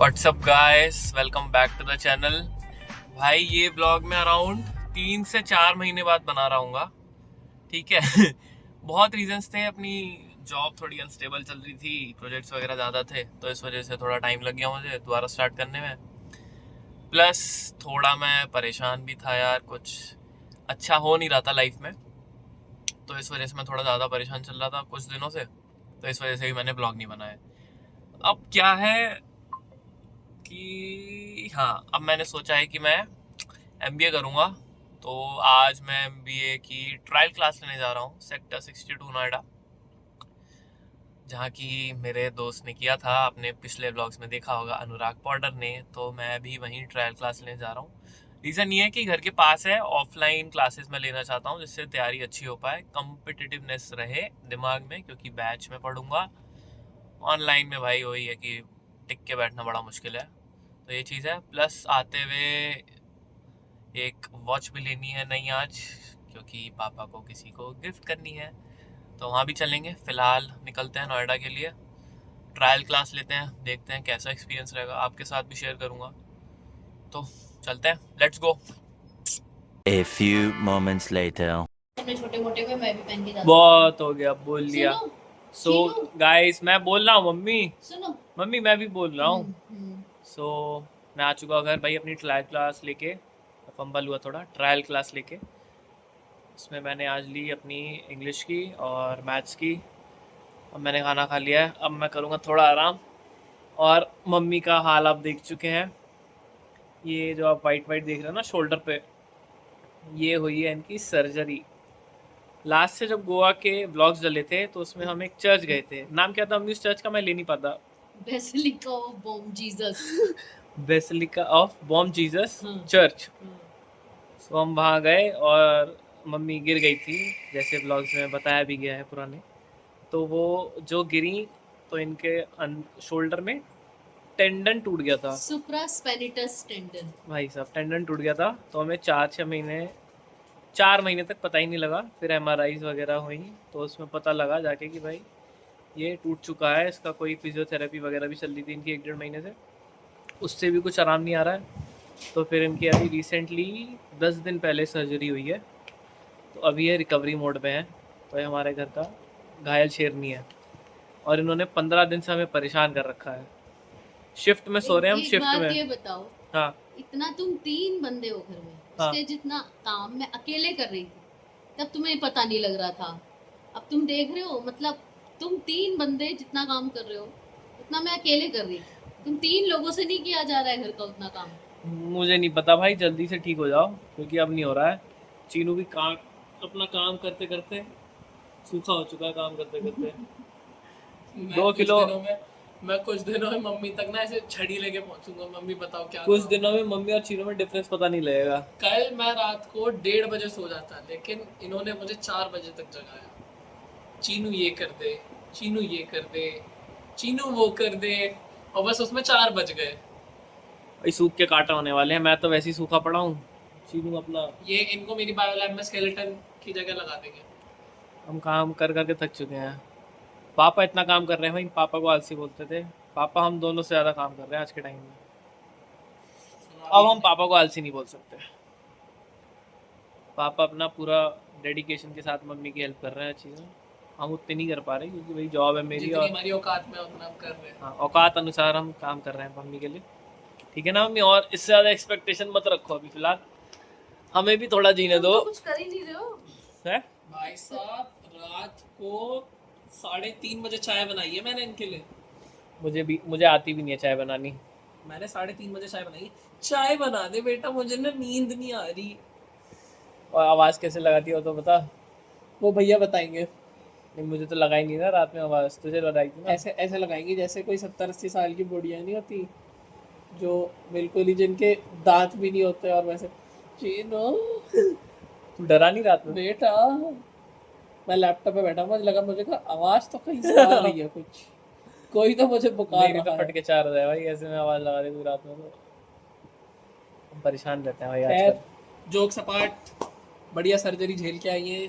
WhatsApp guys, welcome back to the channel. भाई ये blog मैं अराउंड 3 से 4 महीने बाद बना रहा हूँ। ठीक है। बहुत रीजंस थे। अपनी जॉब थोड़ी अनस्टेबल चल रही थी, प्रोजेक्ट्स वगैरह ज़्यादा थे, तो इस वजह से थोड़ा टाइम लग गया मुझे दोबारा स्टार्ट करने में। प्लस थोड़ा मैं परेशान भी था यार, कुछ अच्छा हो नहीं रहा था लाइफ में, तो इस वजह से मैं थोड़ा ज़्यादा परेशान चल रहा था कुछ दिनों से, तो इस वजह से भी मैंने ब्लॉग नहीं बनाया। अब क्या है कि हाँ, अब मैंने सोचा है कि मैं एमबीए करूँगा। तो आज मैं एमबीए की ट्रायल क्लास लेने जा रहा हूँ सेक्टर 62 नोएडा, जहाँ की मेरे दोस्त ने किया था। आपने पिछले ब्लॉग्स में देखा होगा, अनुराग पॉडर ने। तो मैं भी वहीं ट्रायल क्लास लेने जा रहा हूँ। रीज़न ये है कि घर के पास है, ऑफलाइन क्लासेस में लेना चाहता हूँ जिससे तैयारी अच्छी हो पाए, कम्पिटिटिवनेस रहे दिमाग में, क्योंकि बैच में पढ़ूंगा। ऑनलाइन में भाई वही है कि टिक के बैठना बड़ा मुश्किल है। तो ये चीज़ है। प्लस आते हुए एक वॉच भी लेनी है नई आज, क्योंकि पापा को किसी को गिफ्ट करनी है, तो वहाँ भी चलेंगे। फ़िलहाल निकलते हैं नोएडा के लिए, ट्रायल क्लास लेते हैं, देखते हैं कैसा एक्सपीरियंस रहेगा। आपके साथ भी शेयर करूँगा, तो चलते हैं, let's go. A few moments later. अपने छोटे मोटे को मैं भी पहन के जा सकती हूँ। बहुत हो गया, बोल लिया। सुनो, सो गाइस, मैं बोल रहा हूँ मम्मी, सुनो। मम्मी मैं भी बोल रहा हूँ। सो मैं आ चुका घर भाई अपनी ट्रायल क्लास लेके। फंबल हुआ थोड़ा, ट्रायल क्लास लेके। इसमें मैंने आज ली अपनी इंग्लिश की और मैथ्स की। अब मैंने खाना खा लिया है, अब मैं करूँगा थोड़ा आराम। और मम्मी का हाल आप देख चुके हैं, ये जो आप वाइट वाइट देख रहे हैं ना शोल्डर पे, ये हुई है इनकी सर्जरी। लास्ट से जब गोवा के ब्लॉग्स डले थे तो उसमें हम एक चर्च गए थे। नाम क्या था मम्मी उस चर्च का? मैं ले नहीं पाता। Basilica of Bom Jesus. Basilica of Bom Jesus church. तो हम वहाँ गए और मम्मी गिर गई थी, जैसे ब्लॉग्स में बताया भी गया है पुराने। तो वो जो गिरी तो इनके शोल्डर में टेंडन टूट गया था, सुप्रास्पेनिटस टेंडन। भाई साहब टेंडन टूट गया था। तो हमें 4 महीने तक पता ही नहीं लगा। फिर एमआरआईज वगैरह हुई तो उसमें पता लगा जाके कि भाई ये टूट चुका है। इसका कोई फिजियोथेरेपी वगैरह भी चल रही थी इनकी 1-1.5 महीने से, उससे भी कुछ आराम नहीं आ रहा है। तो फिर इनकी अभी रिसेंटली 10 दिन पहले सर्जरी हुई है, तो अभी ये रिकवरी मोड में है। तो ये हमारे घर का घायल शेरनी है, और इन्होंने 15 दिन से हमें परेशान कर रखा है। शिफ्ट में सो रहे हैं हम, शिफ्ट में। ये बताओ, हाँ, इतना तुम 3 बंदे हो घर में, हाँ। उसके जितना काम मैं अकेले कर रही थी, तब तुम्हें पता नहीं लग रहा था। अब तुम देख रहे हो, मतलब तुम 3 बंदे जितना काम कर रहे हो उतना मैं अकेले कर रही थी। तुम 3 लोगों से नहीं किया जा रहा है घर का उतना काम। मुझे नहीं पता भाई, जल्दी से ठीक हो जाओ, क्योंकि अब नहीं हो रहा है। चीनू भी काम अपना काम करते करते सूखा हो चुका है, काम करते करते। 2 किलो मैं कुछ दिनों में मम्मी तक ना ऐसे छड़ी लेके पहुंचूंगा। मम्मी बताओ क्या कुछ दिनों में मम्मी और चीनू में डिफरेंस पता नहीं लगेगा। कल मैं रात को 1:30 बजे सो जाता, लेकिन इन्होंने मुझे 4 बजे तक जगाया। चीनू ये कर दे, चीनू ये कर दे, चीनू वो कर दे, और बस उसमें 4 बज गए। भाई सूख के कांटा होने वाले हैं, मैं तो वैसे ही सूखा पड़ा हूँ। चीनू अपना, ये इनको मेरी बायोलैब में स्केलेटन की जगह लगा देंगे। हम काम कर करके थक चुके हैं। पापा इतना काम कर रहे हैं भाई, पापा को आलसी बोलते थे। पापा हम दोनों से ज़्यादा काम कर रहे हैं आज के टाइम में। अब हम पापा को आलसी नहीं बोल सकते। पापा अपना पूरा डेडिकेशन के साथ मम्मी की हेल्प कर रहे हैं चीज़ें। हम उतनी नहीं कर पा रहे, क्योंकि भाई जॉब है मेरी, और हमारी औकात में उतना हम कर रहे हैं। हाँ, औकात अनुसार हम काम कर रहे हैं मम्मी के लिए। ठीक है ना मम्मी? और इससे ज़्यादा एक्सपेक्टेशन मत रखो अभी फ़िलहाल, हमें भी थोड़ा जीने दो। तो कुछ कर ही नहीं रहे हो है भाई साहब, रात को 3:30 बजे चाय बनाई है मैंने इनके लिए। मुझे आती भी नहीं है चाय बनानी। मैंने 3:30 बजे चाय बनाई। चाय बना दे बेटा, मुझे ना नींद नहीं आ रही। और आवाज़ कैसे लगाती हो तो बता। वो भैया बताएंगे। नहीं, मुझे तो लगाई नहीं ना रात में आवाज़, तुझे लगाई थी ना। ऐसे ऐसे लगाएंगे जैसे कोई 70-80 साल की बुढ़िया नहीं होती, जो बिल्कुल ही जिनके दांत भी नहीं होते, और वैसे चीनो तू डरा नहीं रात में? बेटा, मैं लैपटॉप पे बैठा, मुझे लगा, मुझे कहा आवाज तो कहीं से आ रही है, कुछ कोई तो मुझे बुखार मेरी तो फट के 4 हो जाए भाई, ऐसे में आवाज़ लगा दे तू रात में, तो हम परेशान रहते हैं भाई आजकल। जोक सपाट, बढ़िया सर्जरी झेल के आई है।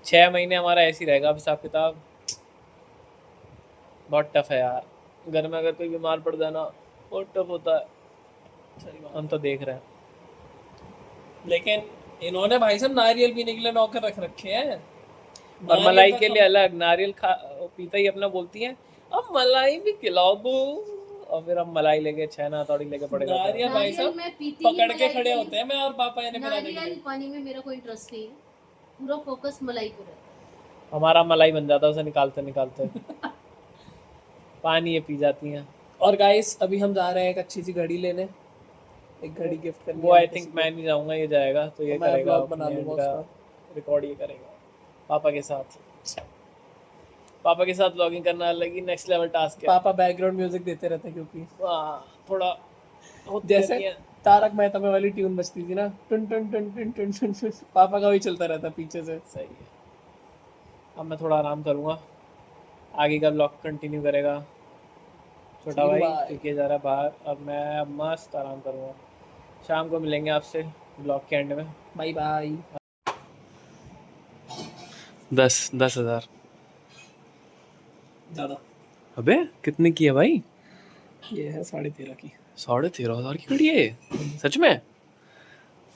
6 महीने हमारा ऐसे ही रहेगा अब हिसाब किताब। बहुत टफ है यार। घर में अगर कोई बीमार पड़ जाए ना, बहुत टफ होता है, सही बात। हम तो देख रहे हैं। लेकिन इन्होंने भाई साहब नारियल पीने के लिए नौकर रख रखे हैं। और नारियल मलाई का के लिए अलग, नारियल खा पीता ही अपना बोलती है अब मलाई भी खिलाओ दो, और फिर हम मलाई लेके छेना तौड़ी लेके पड़ेगा। नारियल भाई नारियल साहब मैं पीती ही पकड़ के मलाई खड़े के होते हैं, मैं और पापा इन्हें पिलाने के नारियल लिए। पानी में मेरा कोई इंटरेस्ट नहीं है, पूरा फोकस मलाई पे रहता है। हमारा मलाई बन जाता है उसे निकालते निकालते। पानी ये पी जाती हैं। और गाइस अभी हम जा रहे हैं एक अच्छी सी घड़ी लेने, एक घड़ी गिफ्ट करनी वो है आई किसी थिंक को। मैं नहीं जाऊंगा, ये जाएगा तो ये तो मैं करेगा, vlog बना लूंगा उसका। रिकॉर्ड ये करेगा पापा के साथ। पापा के साथ व्लॉगिंग करना अलग ही नेक्स्ट लेवल टास्क है। पापा बैकग्राउंड म्यूजिक देते रहते हैं क्योंकि थोड़ा होती रहती जैसे है। तारक मेहता में वाली ट्यून बजती थी ना, टन टन टन टन टन टन टन, पापा का वही चलता रहता पीछे से। सही है। अब मैं थोड़ा आराम करूंगा, आगे का ब्लॉग कंटिन्यू करेगा छोटा भाई Bye. क्योंकि जा रहा है बाहर। अब मैं अब मस्त आराम करूंगा, शाम को मिलेंगे आपसे ब्लॉग के एंड में। Bye bye. 10,000 ज्यादा अबे कितने की है भाई? ये है 13.5 की। 13,500 की घड़ी है सच में?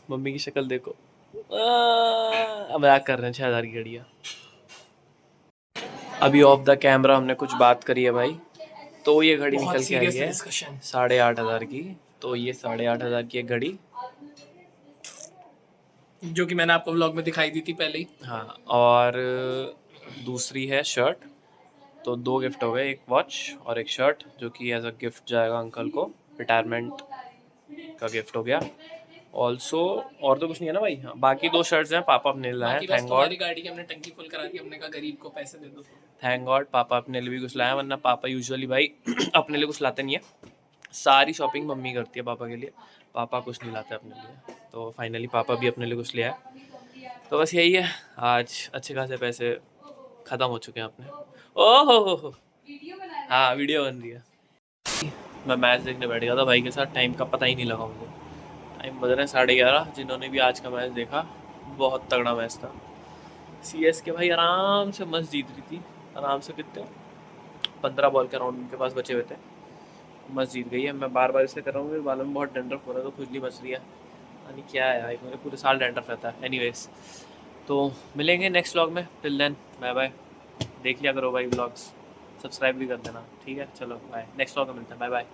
मम्मी की शक्ल देखो, अब मजाक कर रहे हैं, 6,000 की घड़ी है। अभी ऑफ द कैमरा हमने कुछ बात करी है भाई, तो ये घड़ी बहुत निकल के आई serious है discussion। 8,500 की। तो ये 8,500 की एक घड़ी, जो कि मैंने आपको व्लॉग में दिखाई दी थी पहले ही। हाँ। और दूसरी है शर्ट, तो 2 गिफ्ट हो गए, एक वॉच और एक शर्ट, जो कि एज अ गिफ्ट जाएगा अंकल को, रिटायरमेंट का गिफ्ट हो गया। ऑल्सो और तो कुछ नहीं है ना भाई? हाँ, बाकी 2 शर्ट्स हैं, पापा अपने लिए लाए हैं, बाकी बस थैंक तुम्हारी गॉड। गाड़ी की हमने टंकी फुल करा दी, हमने कहा गरीब को पैसे दे दो। थैंक गॉड पापा अपने लिए भी कुछ लाए हैं, वरना पापा यूजुअली भाई अपने लिए कुछ लाते नहीं है। सारी शॉपिंग मम्मी करती है पापा के लिए, पापा कुछ नहीं लाते अपने लिए। तो फाइनली पापा भी अपने लिए कुछ लिया है। तो बस यही है, आज अच्छे खासे पैसे ख़त्म हो चुके हैं अपने। ओह हो, हाँ वीडियो बन रही है। मैं मैच देखने बैठ गया था भाई के साथ, टाइम का पता ही नहीं लगा मुझे। टाइम बज रहे हैं 11:30। जिन्होंने भी आज का मैच देखा, बहुत तगड़ा मैच था। CSK भाई आराम से मस्त जीत रही थी, आराम से। कितने 15 बॉल के राउंड उनके पास बचे हुए थे, मस्त जीत गई है। मैं बार बार इसलिए कर रहा हूँ, मेरे बालों में बहुत डैंड्रफ हो रहा है, तो खुजली मच रही है, यानी क्या है यार, मेरे पूरे साल डैंड्रफ रहता है। एनीवेज, तो मिलेंगे नेक्स्ट व्लॉग में, टिल देन बाय बाय। देख लिया करो भाई व्लॉग्स, सब्सक्राइब भी कर देना, ठीक है? चलो बाय, नेक्स्ट व्लॉग में मिलते हैं, बाय बाय।